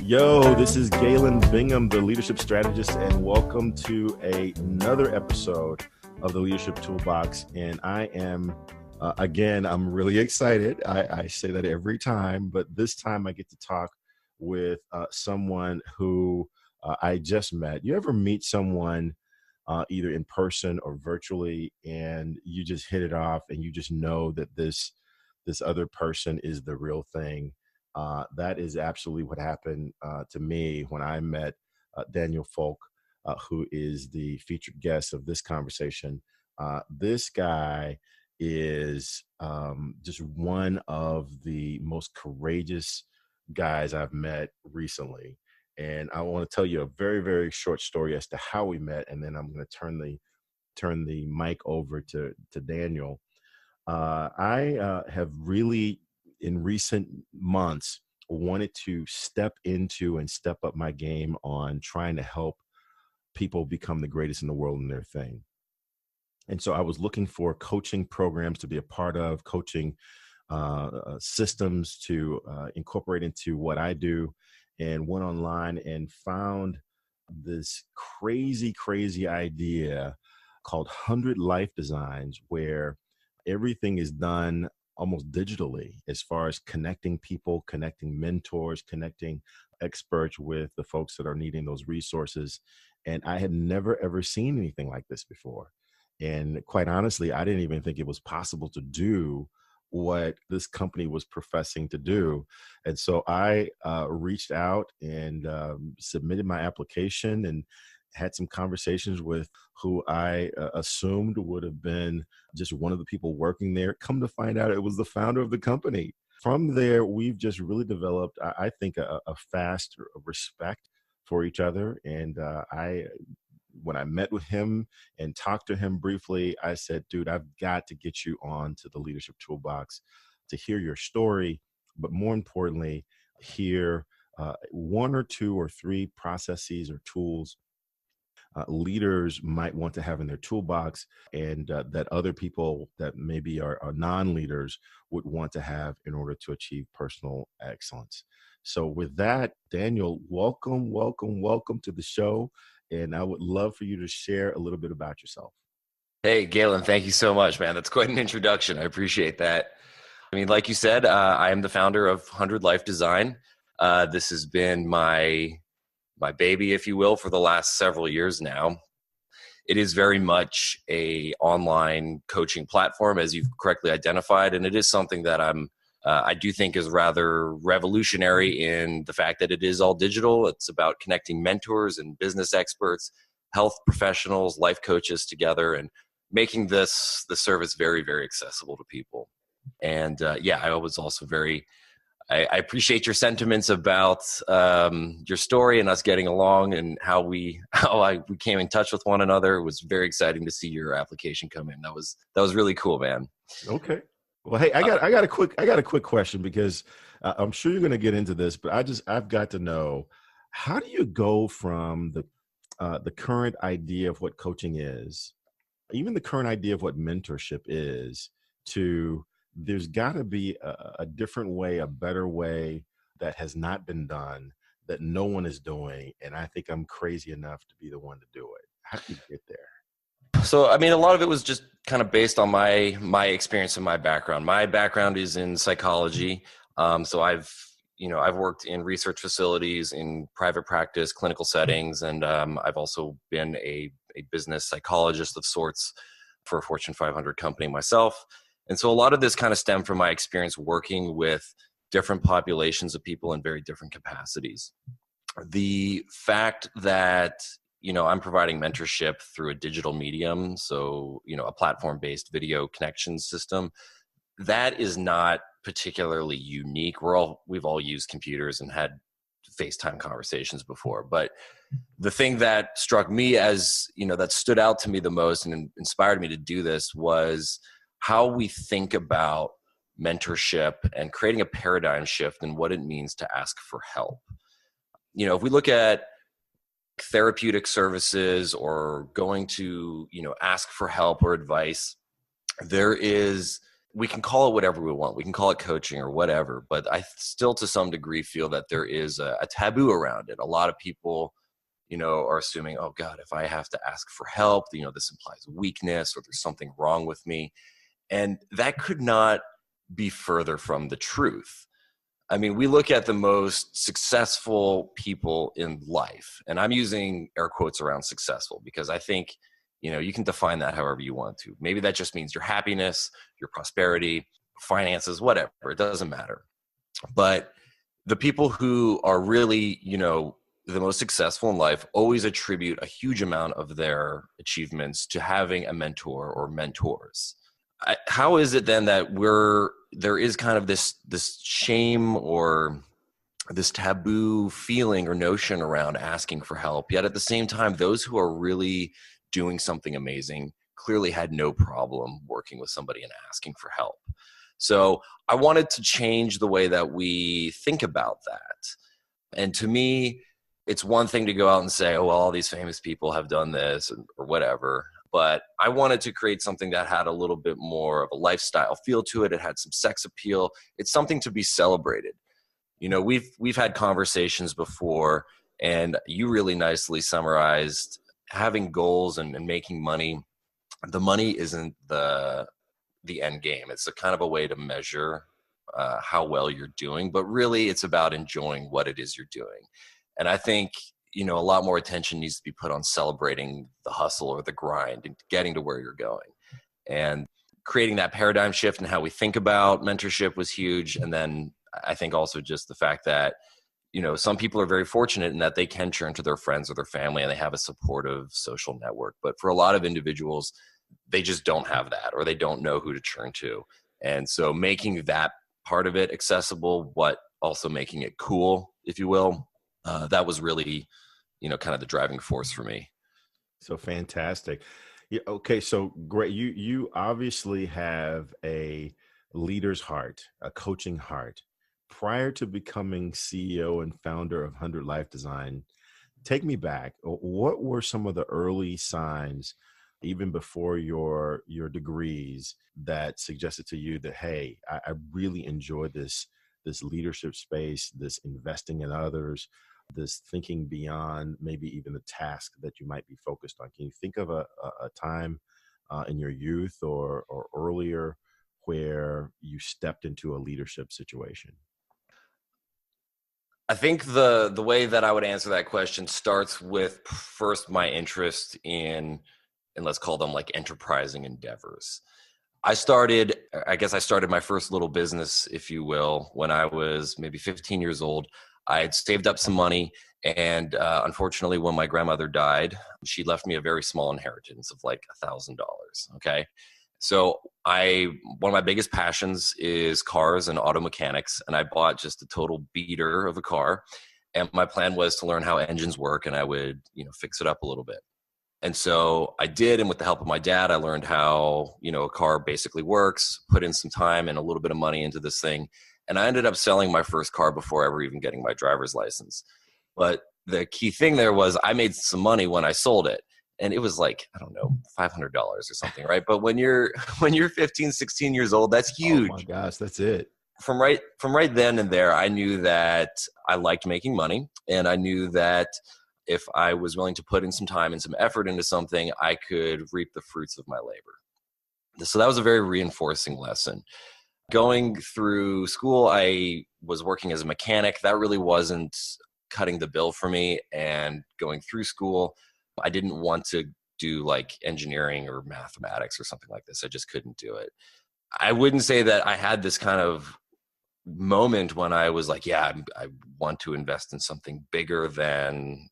Yo, this is Galen Bingham, the Leadership Strategist, and welcome to another episode of the Leadership Toolbox. And I am, I'm really excited. I say that every time, but this time I get to talk with someone who I just met. You ever meet someone either in person or virtually, and you just hit it off and you just know that this other person is the real thing? That is absolutely what happened to me when I met Daniel Folk, who is the featured guest of this conversation. This guy is just one of the most courageous guys I've met recently. And I want to tell you a very, very short story as to how we met, and then I'm going to turn the mic over to Daniel. I have really, in recent months, wanted to step into and step up my game on trying to help people become the greatest in the world in their thing. And so I was looking for coaching programs to be a part of, coaching systems to incorporate into what I do, and went online and found this crazy idea called 100 Life Designs, where everything is done almost digitally as far as connecting people, connecting mentors, connecting experts with the folks that are needing those resources. And I had never, ever seen anything like this before. And quite honestly, I didn't even think it was possible to do what this company was professing to do. And so I reached out and submitted my application and had some conversations with who I assumed would have been just one of the people working there. Come to find out, it was the founder of the company. From there, we've just really developed, I think, a fast respect for each other. And when I met with him and talked to him briefly, I said, dude, I've got to get you on to the Leadership Toolbox to hear your story, but more importantly, hear one or two or three processes or tools leaders might want to have in their toolbox, and that other people that maybe are non-leaders would want to have in order to achieve personal excellence. So with that, Daniel, welcome to the show. And I would love for you to share a little bit about yourself. Hey, Galen, thank you so much, man. That's quite an introduction. I appreciate that. I mean, like you said, I am the founder of 100 Life Design. This has been my baby, if you will, for the last several years now. It is very much a online coaching platform, as you've correctly identified, and it is something that I do think is rather revolutionary in the fact that it is all digital. It's about connecting mentors and business experts, health professionals, life coaches together, and making the service very, very accessible to people. And I was also I appreciate your sentiments about your story and us getting along and how we came in touch with one another. It was very exciting to see your application come in. That was really cool, man. Okay. Well, hey, I got a quick question, because I'm sure you're going to get into this, but I've got to know, how do you go from the current idea of what coaching is, even the current idea of what mentorship is, to there's got to be a different way, a better way that has not been done, that no one is doing, and I think I'm crazy enough to be the one to do it. How do you get there? So, I mean, a lot of it was just kind of based on my experience and my background. My background is in psychology. So I've worked in research facilities, in private practice, clinical settings, and I've also been a business psychologist of sorts for a Fortune 500 company myself. And so a lot of this kind of stemmed from my experience working with different populations of people in very different capacities. The fact that I'm providing mentorship through a digital medium, so, a platform-based video connection system, that is not particularly unique. We've all used computers and had FaceTime conversations before. But the thing that struck me as, that stood out to me the most and inspired me to do this was how we think about mentorship and creating a paradigm shift in what it means to ask for help. If we look at therapeutic services or going to, ask for help or advice, there is we can call it whatever we want. We can call it coaching or whatever, but I still to some degree feel that there is a taboo around it. A lot of people, are assuming, oh God, if I have to ask for help, this implies weakness or there's something wrong with me. And that could not be further from the truth. I mean, we look at the most successful people in life, and I'm using air quotes around successful because I think, you can define that however you want to. Maybe that just means your happiness, your prosperity, finances, whatever. It doesn't matter. But the people who are really, the most successful in life always attribute a huge amount of their achievements to having a mentor or mentors. How is it then that there is kind of this shame or this taboo feeling or notion around asking for help, yet at the same time, those who are really doing something amazing clearly had no problem working with somebody and asking for help? So I wanted to change the way that we think about that. And to me, it's one thing to go out and say, oh, well, all these famous people have done this or whatever. But I wanted to create something that had a little bit more of a lifestyle feel to it. It had some sex appeal. It's something to be celebrated. We've had conversations before, and you really nicely summarized having goals and making money. The money isn't the end game. It's a kind of a way to measure how well you're doing, but really it's about enjoying what it is you're doing. And I think, a lot more attention needs to be put on celebrating the hustle or the grind and getting to where you're going. And creating that paradigm shift in how we think about mentorship was huge. And then I think also just the fact that, some people are very fortunate in that they can turn to their friends or their family and they have a supportive social network. But for a lot of individuals, they just don't have that, or they don't know who to turn to. And so making that part of it accessible, but also making it cool, if you will, that was really, kind of the driving force for me. So fantastic. Yeah. Okay. So great. You obviously have a leader's heart, a coaching heart. Prior to becoming CEO and founder of 100 Life Design, take me back. What were some of the early signs, even before your degrees, that suggested to you that, hey, I really enjoy this leadership space, this investing in others, this thinking beyond maybe even the task that you might be focused on? Can you think of a time in your youth or earlier where you stepped into a leadership situation? I think the way that I would answer that question starts with first my interest in, and let's call them like enterprising endeavors. I started my first little business, if you will, when I was maybe 15 years old. I had saved up some money, and unfortunately, when my grandmother died, she left me a very small inheritance of like $1,000. Okay. So one of my biggest passions is cars and auto mechanics, and I bought just a total beater of a car. And my plan was to learn how engines work, and I would, fix it up a little bit. And so I did, and with the help of my dad, I learned how, a car basically works, put in some time and a little bit of money into this thing. And I ended up selling my first car before ever even getting my driver's license. But the key thing there was I made some money when I sold it. And it was like, I don't know, $500 or something, right? But when you're 15, 16 years old, that's huge. Oh my gosh, that's it. From right then and there, I knew that I liked making money, and I knew that if I was willing to put in some time and some effort into something, I could reap the fruits of my labor. So that was a very reinforcing lesson. Going through school, I was working as a mechanic. That really wasn't cutting the bill for me. And going through school, I didn't want to do like engineering or mathematics or something like this. I just couldn't do it. I wouldn't say that I had this kind of moment when I was like, yeah, I want to invest in something bigger than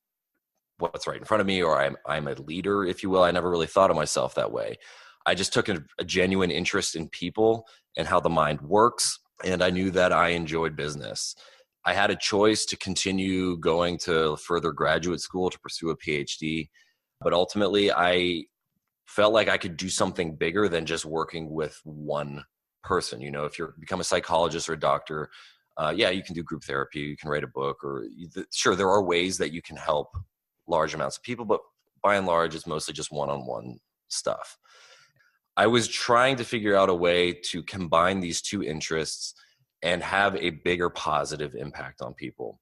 what's right in front of me, or I'm a leader, if you will. I never really thought of myself that way. I just took a genuine interest in people and how the mind works. And I knew that I enjoyed business. I had a choice to continue going to further graduate school to pursue a PhD. But ultimately, I felt like I could do something bigger than just working with one person. If you become a psychologist or a doctor, yeah, you can do group therapy, you can write a book, or sure, there are ways that you can help large amounts of people, but by and large, it's mostly just one-on-one stuff. I was trying to figure out a way to combine these two interests and have a bigger positive impact on people.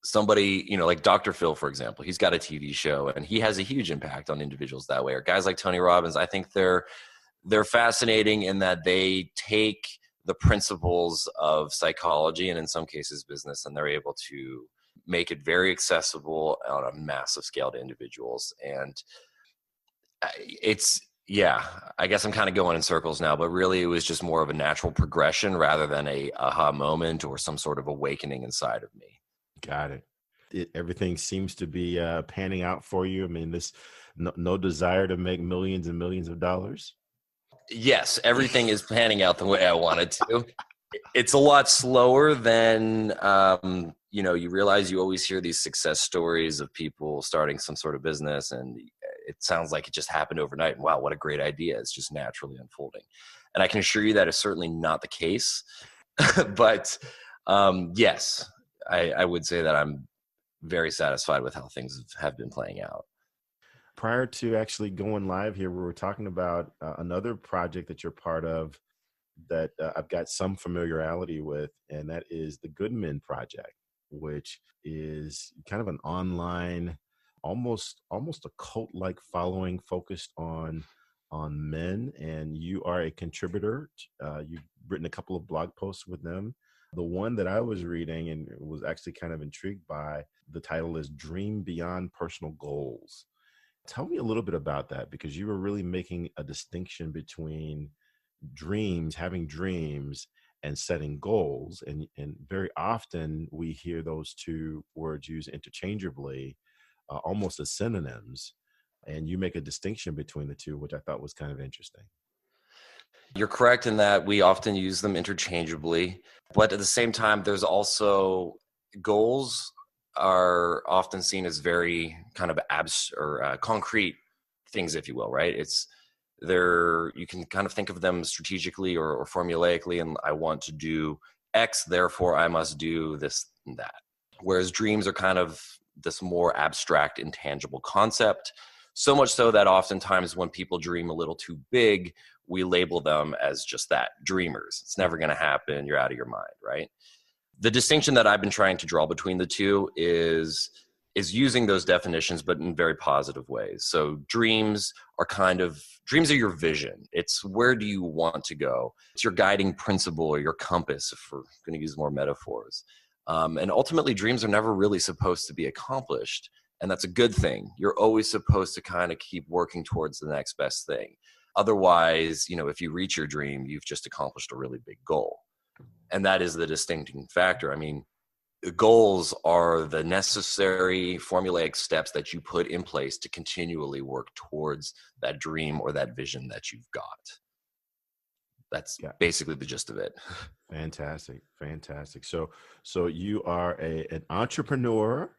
Somebody, like Dr. Phil, for example, he's got a TV show and he has a huge impact on individuals that way. Or guys like Tony Robbins, I think they're fascinating in that they take the principles of psychology and in some cases business, and they're able to make it very accessible on a massive scale to individuals. And yeah, I guess I'm kind of going in circles now, but really it was just more of a natural progression rather than a aha moment or some sort of awakening inside of me. Got it. Everything seems to be panning out for you. I mean, no desire to make millions and millions of dollars. Yes, everything is panning out the way I wanted to. It's a lot slower than, you realize. You always hear these success stories of people starting some sort of business and it sounds like it just happened overnight. And wow, what a great idea. It's just naturally unfolding. And I can assure you that is certainly not the case. But yes, I would say that I'm very satisfied with how things have been playing out. Prior to actually going live here, we were talking about another project that you're part of that I've got some familiarity with, and that is the Good Men Project, which is kind of an online, almost a cult-like following focused on men. And you are a contributor. You've written a couple of blog posts with them. The one that I was reading and was actually kind of intrigued by, the title is Dream Beyond Personal Goals. Tell me a little bit about that, because you were really making a distinction between having dreams and setting goals. And very often we hear those two words used interchangeably, almost as synonyms. And you make a distinction between the two, which I thought was kind of interesting. You're correct in that we often use them interchangeably, but at the same time, there's also goals are often seen as very kind of concrete things, if you will, right? You can kind of think of them strategically or formulaically, and I want to do X, therefore I must do this and that. Whereas dreams are kind of this more abstract, intangible concept. So much so that oftentimes when people dream a little too big, we label them as just that, dreamers. It's never going to happen. You're out of your mind, right? The distinction that I've been trying to draw between the two is using those definitions, but in very positive ways. So dreams are your vision. It's where do you want to go? It's your guiding principle or your compass, if we're going to use more metaphors. And ultimately, dreams are never really supposed to be accomplished. And that's a good thing. You're always supposed to kind of keep working towards the next best thing. Otherwise, if you reach your dream, you've just accomplished a really big goal. And that is the distincting factor. I mean, goals are the necessary formulaic steps that you put in place to continually work towards that dream or that vision that you've got. That's basically the gist of it. Fantastic. So you are an entrepreneur,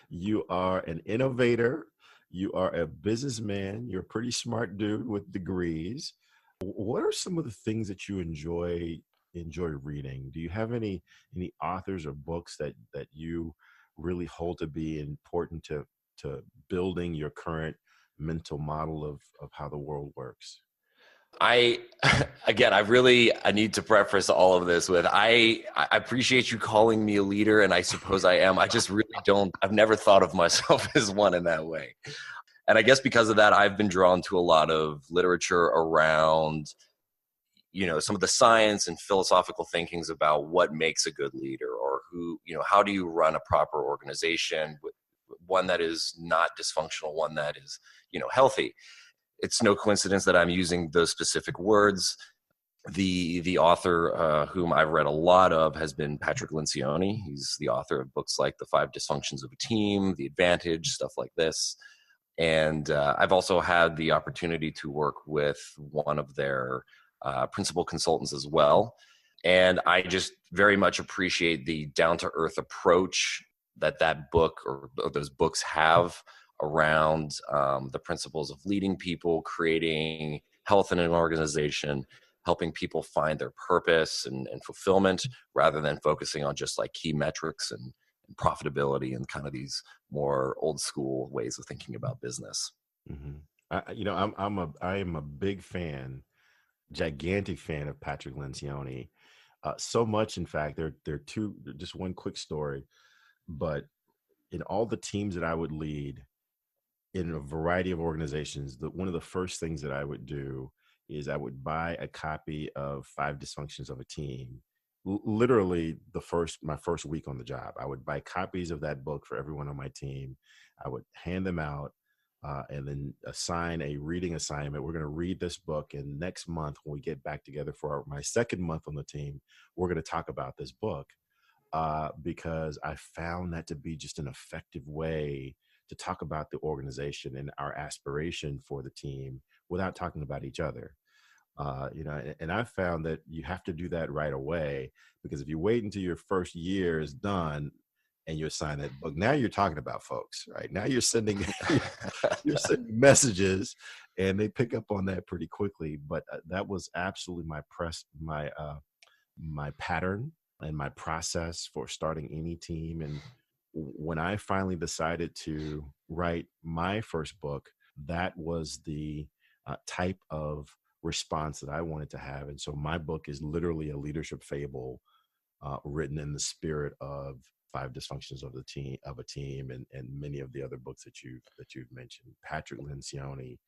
you are an innovator, you are a businessman, you're a pretty smart dude with degrees. What are some of the things that you enjoy reading? Do you have any authors or books that you really hold to be important to building your current mental model of how the world works? I need to preface all of this with, I appreciate you calling me a leader, and I suppose I am. I just really I've never thought of myself as one in that way. And I guess because of that, I've been drawn to a lot of literature around, some of the science and philosophical thinkings about what makes a good leader, or how do you run a proper organization, one that is not dysfunctional, one that is, healthy. It's no coincidence that I'm using those specific words. The author whom I've read a lot of has been Patrick Lencioni. He's the author of books like The 5 Dysfunctions of a Team, The Advantage, stuff like this. And I've also had the opportunity to work with one of their principal consultants as well. And I just very much appreciate the down-to-earth approach that book or those books have around the principles of leading people, creating health in an organization, helping people find their purpose and fulfillment, rather than focusing on just like key metrics and profitability and kind of these more old school ways of thinking about business. Mm-hmm. I am a big fan, gigantic fan of Patrick Lencioni. So much, in fact, there are two. Just one quick story, but in all the teams that I would lead in a variety of organizations, one of the first things that I would do is I would buy a copy of Five Dysfunctions of a Team. Literally, my first week on the job, I would buy copies of that book for everyone on my team. I would hand them out, and then assign a reading assignment. We're going to read this book, and next month when we get back together for my second month on the team, we're going to talk about this book, because I found that to be just an effective way to talk about the organization and our aspiration for the team without talking about each other. And I found that you have to do that right away, because if you wait until your first year is done and you assign that book, now you're talking about folks, right? Now you're sending you're sending messages, and they pick up on that pretty quickly. But that was absolutely my pattern and my process for starting any team. And when I finally decided to write my first book, that was the type of response that I wanted to have. And so my book is literally a leadership fable, written in the spirit of Five Dysfunctions of a Team, and many of the other books that you've mentioned. Patrick Lencioni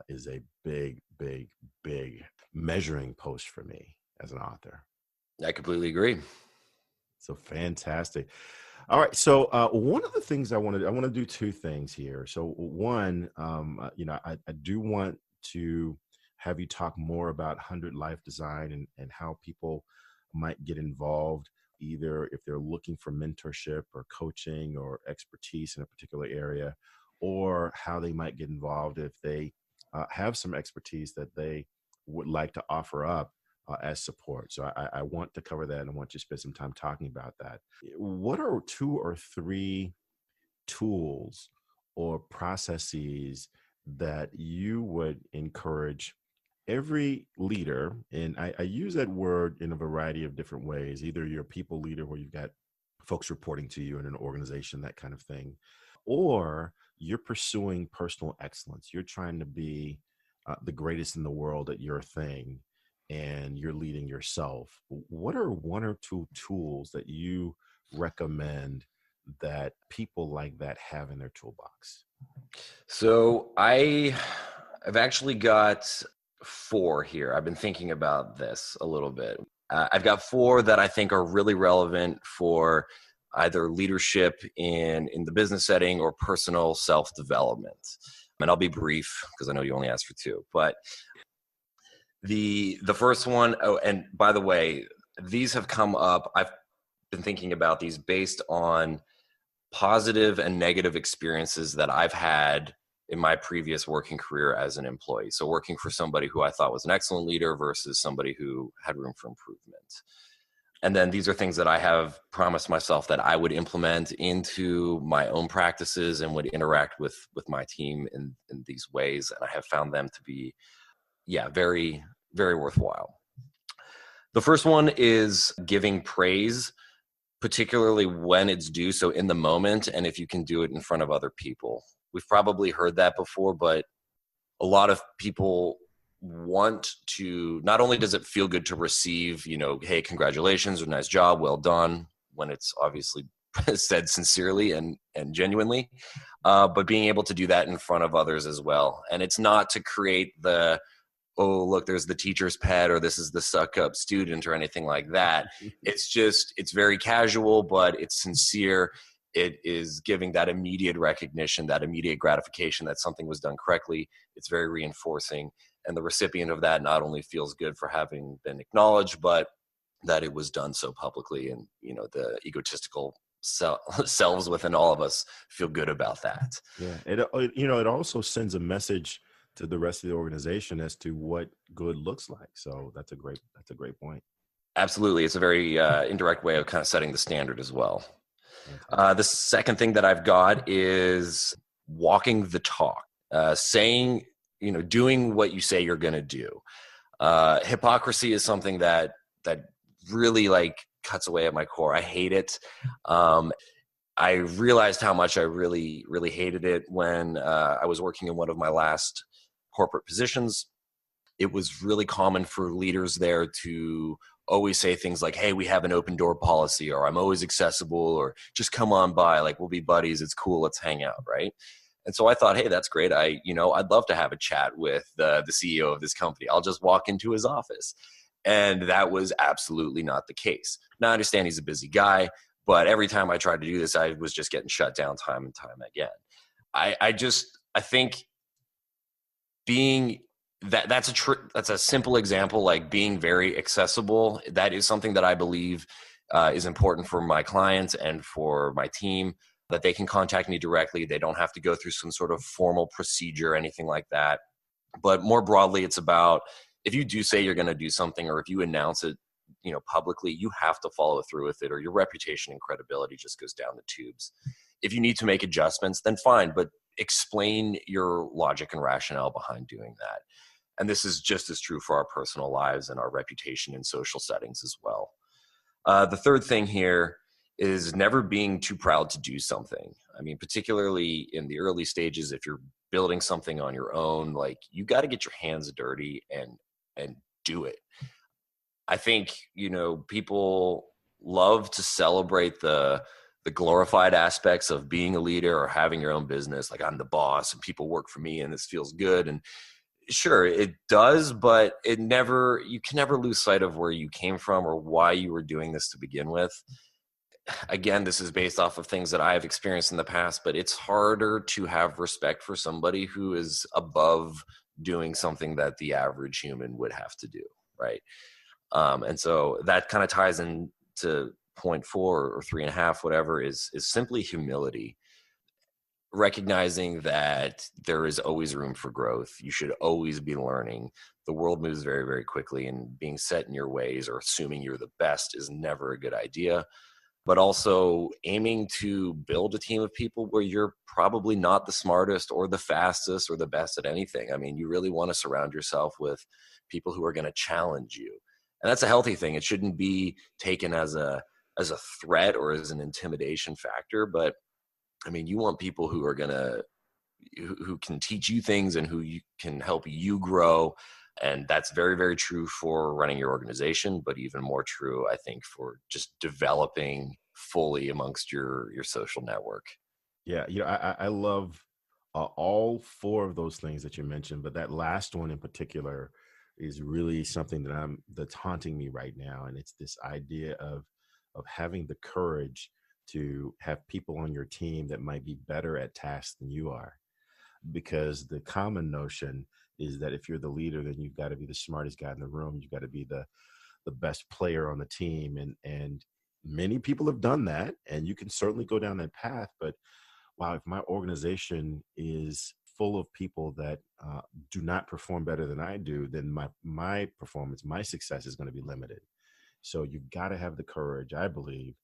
is a big, big, big measuring post for me as an author. I completely agree. So fantastic. All right. So one of the things I want to do two things here. So one, I do want to have you talk more about 100 Life Design, and how people might get involved, either if they're looking for mentorship or coaching or expertise in a particular area, or how they might get involved if they have some expertise that they would like to offer up as support. So I want to cover that, and I want you to spend some time talking about that. What are two or three tools or processes that you would encourage every leader, and I use that word in a variety of different ways, either you're a people leader where you've got folks reporting to you in an organization, that kind of thing, or you're pursuing personal excellence. You're trying to be the greatest in the world at your thing, and you're leading yourself. What are one or two tools that you recommend that people like that have in their toolbox? So I've actually got four here. I've been thinking about this a little bit. I've got four that I think are really relevant for either leadership in the business setting or personal self-development. And I'll be brief because I know you only asked for two. But the first one, oh, and by the way, these have come up. I've been thinking about these based on positive and negative experiences that I've had in my previous working career as an employee. So working for somebody who I thought was an excellent leader versus somebody who had room for improvement. And then these are things that I have promised myself that I would implement into my own practices and would interact with my team in these ways. And I have found them to be, very, very worthwhile. The first one is giving praise, particularly when it's due, so in the moment, and if you can do it in front of other people. We've probably heard that before, but a lot of people want to, not only does it feel good to receive, hey, congratulations or nice job, well done, when it's obviously said sincerely and genuinely, but being able to do that in front of others as well. And it's not to create the, oh, look, there's the teacher's pet, or this is the suck up student, or anything like that. It's very casual, but it's sincere. It is giving that immediate recognition, that immediate gratification that something was done correctly. It's very reinforcing. And the recipient of that not only feels good for having been acknowledged, but that it was done so publicly. And, the egotistical selves within all of us feel good about that. Yeah. It also sends a message to the rest of the organization as to what good looks like. So that's a great point. Absolutely. It's a very indirect way of kind of setting the standard as well. The second thing that I've got is walking the talk, saying, doing what you say you're going to do. Hypocrisy is something that really cuts away at my core. I hate it. I realized how much I really, really hated it when I was working in one of my last corporate positions. It was really common for leaders there to always say things like, hey, we have an open door policy, or I'm always accessible, or just come on by, like we'll be buddies, it's cool, let's hang out, right? And so I thought, hey, that's great. I'd love to have a chat with the CEO of this company. I'll just walk into his office. And that was absolutely not the case. Now I understand he's a busy guy, but every time I tried to do this, I was just getting shut down time and time again. I think being that's a simple example, like being very accessible. That is something that I believe is important for my clients and for my team, that they can contact me directly. They don't have to go through some sort of formal procedure or anything like that. But more broadly, it's about, if you do say you're going to do something, or if you announce it, publicly, you have to follow through with it, or your reputation and credibility just goes down the tubes. If you need to make adjustments, then fine, but explain your logic and rationale behind doing that. And this is just as true for our personal lives and our reputation in social settings as well. The third thing here is never being too proud to do something. I mean, particularly in the early stages, if you're building something on your own, like, you got to get your hands dirty and do it. I think, people love to celebrate the glorified aspects of being a leader or having your own business. Like, I'm the boss and people work for me and this feels good. And sure, it does, but you can never lose sight of where you came from or why you were doing this to begin with. Again, this is based off of things that I have experienced in the past, but it's harder to have respect for somebody who is above doing something that the average human would have to do, right? And so that kind of ties into point 4 or 3.5, whatever, is simply humility. Recognizing that there is always room for growth. You should always be learning. The world moves very, very quickly, and being set in your ways or assuming you're the best is never a good idea. But also aiming to build a team of people where you're probably not the smartest or the fastest or the best at anything. I mean, you really want to surround yourself with people who are going to challenge you. And that's a healthy thing. It shouldn't be taken as a threat or as an intimidation factor, but I mean, you want people who are who can teach you things and can help you grow. And that's very, very true for running your organization, but even more true, I think, for just developing fully amongst your social network. Yeah, I love all 4 of those things that you mentioned, but that last one in particular is really something that's haunting me right now, and it's this idea of having the courage to have people on your team that might be better at tasks than you are, because the common notion is that if you're the leader, then you've got to be the smartest guy in the room, you've got to be the best player on the team, and many people have done that, and you can certainly go down that path. But wow, if my organization is full of people that do not perform better than I do, then my performance, my success is going to be limited. So you've got to have the courage, I believe,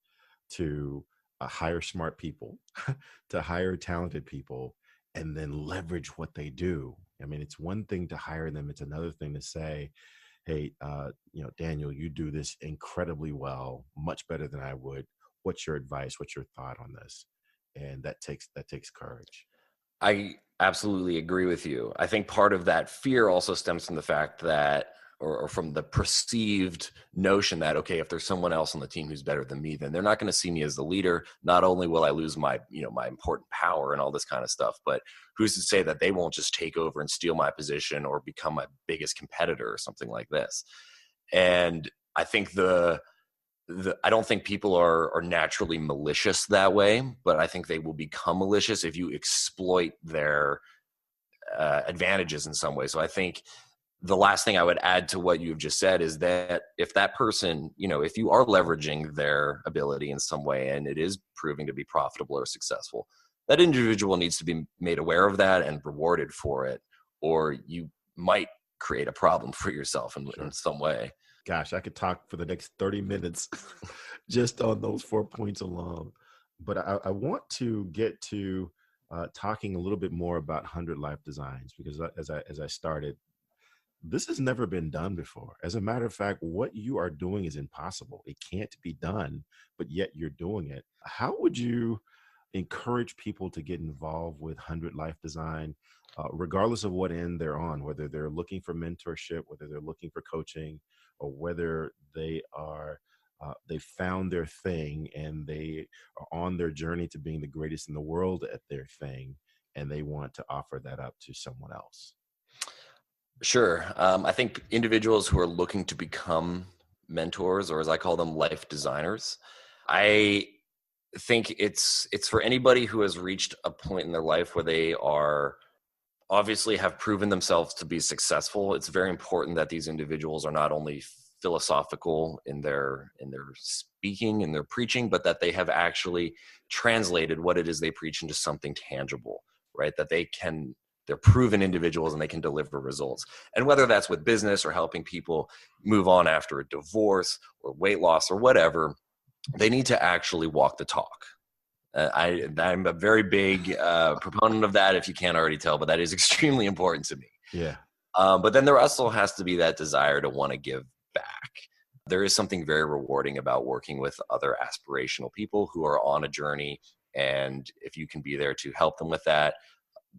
to hire smart people, to hire talented people, and then leverage what they do. I mean, it's one thing to hire them. It's another thing to say, hey, Daniel, you do this incredibly well, much better than I would. What's your advice? What's your thought on this? And that takes courage. I absolutely agree with you. I think part of that fear also stems from the fact that, or from the perceived notion that, okay, if there's someone else on the team who's better than me, then they're not going to see me as the leader. Not only will I lose my important power and all this kind of stuff, but who's to say that they won't just take over and steal my position or become my biggest competitor or something like this? And I think I don't think people are naturally malicious that way, but I think they will become malicious if you exploit their advantages in some way. So I think the last thing I would add to what you've just said is that if that person, if you are leveraging their ability in some way and it is proving to be profitable or successful, that individual needs to be made aware of that and rewarded for it, or you might create a problem for yourself in Sure. some way. Gosh, I could talk for the next 30 minutes just on those 4 points alone. But I want to get to talking a little bit more about 100 Life Designs, because as I started, this has never been done before. As a matter of fact, what you are doing is impossible. It can't be done, but yet you're doing it. How would you encourage people to get involved with 100 Life Design, regardless of what end they're on, whether they're looking for mentorship, whether they're looking for coaching, or whether they found their thing and they are on their journey to being the greatest in the world at their thing, and they want to offer that up to someone else. Sure. I think individuals who are looking to become mentors, or as I call them, life designers, I think it's for anybody who has reached a point in their life where they are obviously have proven themselves to be successful. It's very important that these individuals are not only philosophical in their speaking and their preaching, but that they have actually translated what it is they preach into something tangible, right? That they're proven individuals and they can deliver results. And whether that's with business or helping people move on after a divorce or weight loss or whatever, they need to actually walk the talk. I'm a very big proponent of that, if you can't already tell, but that is extremely important to me. Yeah. But then there also has to be that desire to want to give back. There is something very rewarding about working with other aspirational people who are on a journey. And if you can be there to help them with that,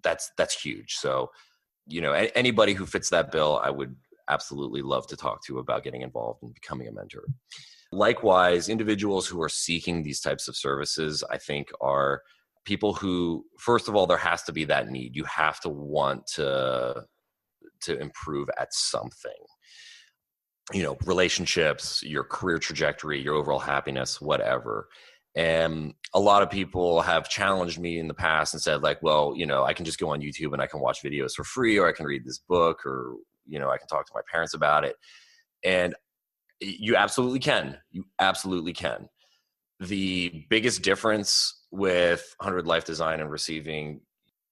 that's huge. So, anybody who fits that bill, I would absolutely love to talk to about getting involved and becoming a mentor. Likewise, individuals who are seeking these types of services, I think, are people who, first of all, there has to be that need. You have to want to improve at something. Relationships, your career trajectory, your overall happiness, whatever. And a lot of people have challenged me in the past and said, like, well, I can just go on YouTube and I can watch videos for free, or I can read this book, or, I can talk to my parents about it. And you absolutely can. You absolutely can. The biggest difference with 100 Life Design and receiving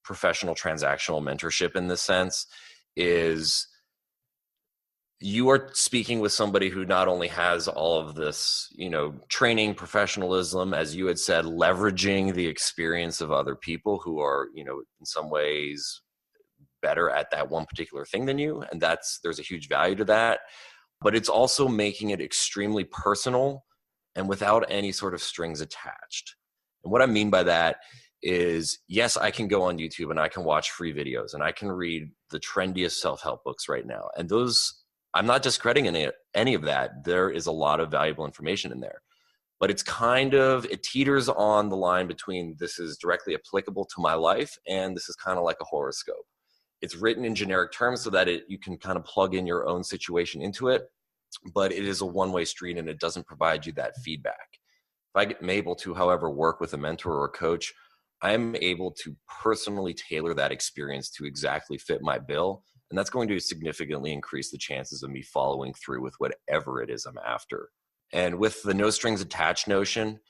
professional transactional mentorship in this sense is you are speaking with somebody who not only has all of this, training, professionalism, as you had said, leveraging the experience of other people who are, in some ways better at that one particular thing than you. And there's a huge value to that. But it's also making it extremely personal and without any sort of strings attached. And what I mean by that is, yes, I can go on YouTube and I can watch free videos and I can read the trendiest self-help books right now. And those, I'm not discrediting any of that. There is a lot of valuable information in there. But it teeters on the line between this is directly applicable to my life and this is kind of like a horoscope. It's written in generic terms so that you can kind of plug in your own situation into it, but it is a one-way street and it doesn't provide you that feedback. If I'm able to, however, work with a mentor or a coach, I'm able to personally tailor that experience to exactly fit my bill. And that's going to significantly increase the chances of me following through with whatever it is I'm after. And with the no strings attached notion,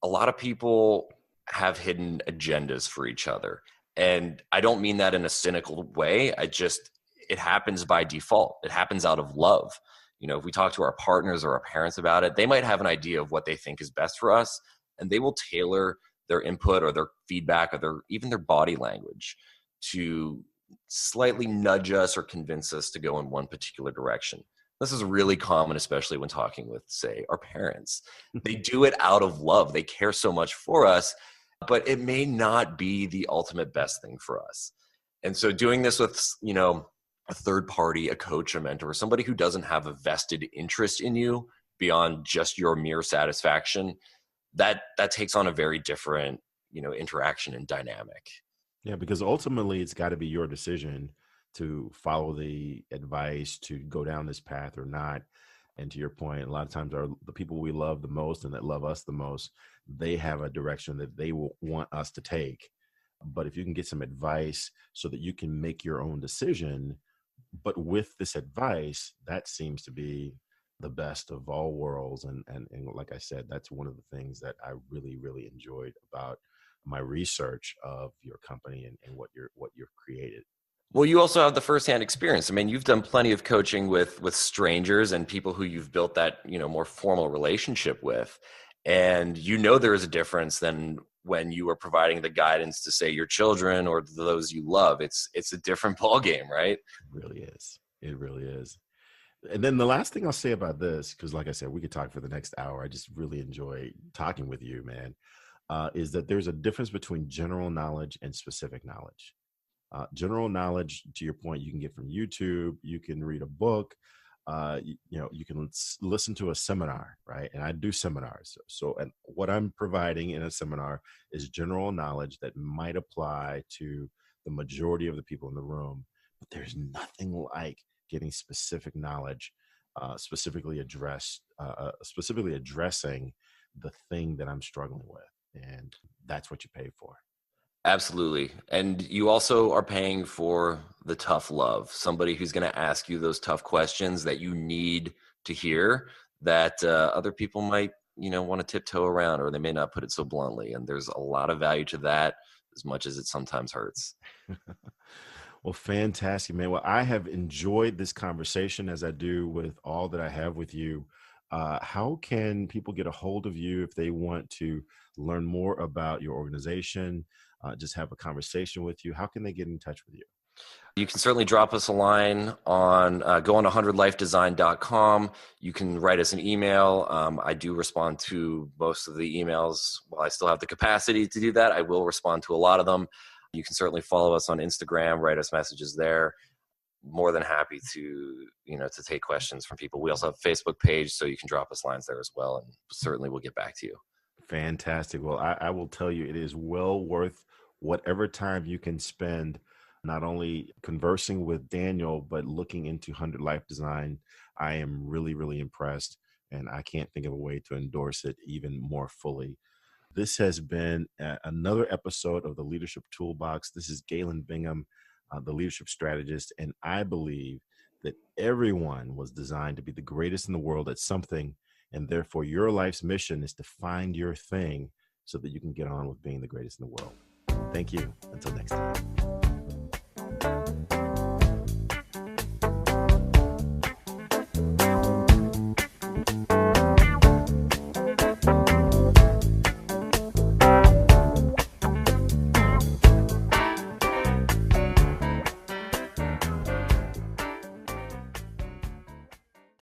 a lot of people have hidden agendas for each other. And I don't mean that in a cynical way. It happens by default. It happens out of love. If we talk to our partners or our parents about it, they might have an idea of what they think is best for us, and they will tailor their input or their feedback or even their body language to slightly nudge us or convince us to go in one particular direction. This is really common, especially when talking with, say, our parents. They do it out of love. They care so much for us, but it may not be the ultimate best thing for us. And so doing this with, a third party, a coach, a mentor, somebody who doesn't have a vested interest in you beyond just your mere satisfaction, that takes on a very different, interaction and dynamic. Yeah, because ultimately it's got to be your decision to follow the advice to go down this path or not. And to your point, a lot of times the people we love the most and that love us the most, they have a direction that they will want us to take. But if you can get some advice so that you can make your own decision, but with this advice, that seems to be the best of all worlds. And like I said, that's one of the things that I really, really enjoyed about my research of your company and what you've created. Well, you also have the firsthand experience. I mean, you've done plenty of coaching with strangers and people who you've built that, more formal relationship with. And there is a difference than when you are providing the guidance to, say, your children or those you love. It's a different ballgame, right? It really is. It really is. And then the last thing I'll say about this, because like I said, we could talk for the next hour. I just really enjoy talking with you, man. is that there's a difference between general knowledge and specific knowledge. General knowledge, to your point, you can get from YouTube, you can read a book, you can listen to a seminar, right? And I do seminars. And what I'm providing in a seminar is general knowledge that might apply to the majority of the people in the room. But there's nothing like getting specific knowledge, specifically addressing the thing that I'm struggling with. And that's what you pay for. Absolutely. And you also are paying for the tough love, somebody who's going to ask you those tough questions that you need to hear that other people might, want to tiptoe around, or they may not put it so bluntly. And there's a lot of value to that, as much as it sometimes hurts. Well, fantastic, man. Well, I have enjoyed this conversation as I do with all that I have with you. How can people get a hold of you if they want to learn more about your organization, just have a conversation with you? How can they get in touch with you? You can certainly drop us a line on go on 100lifedesign.com. You can write us an email. I do respond to most of the emails. While I still have the capacity to do that, I will respond to a lot of them. You can certainly follow us on Instagram, write us messages there. More than happy to, to take questions from people. We also have a Facebook page, so you can drop us lines there as well, and certainly we'll get back to you. Fantastic. Well, I will tell you, it is well worth whatever time you can spend not only conversing with Daniel, but looking into 100 Life Design. I am really, really impressed, and I can't think of a way to endorse it even more fully. This has been another episode of the Leadership Toolbox. This is Galen Bingham, the Leadership Strategist, and I believe that everyone was designed to be the greatest in the world at something, and therefore your life's mission is to find your thing so that you can get on with being the greatest in the world. Thank you. Until next time.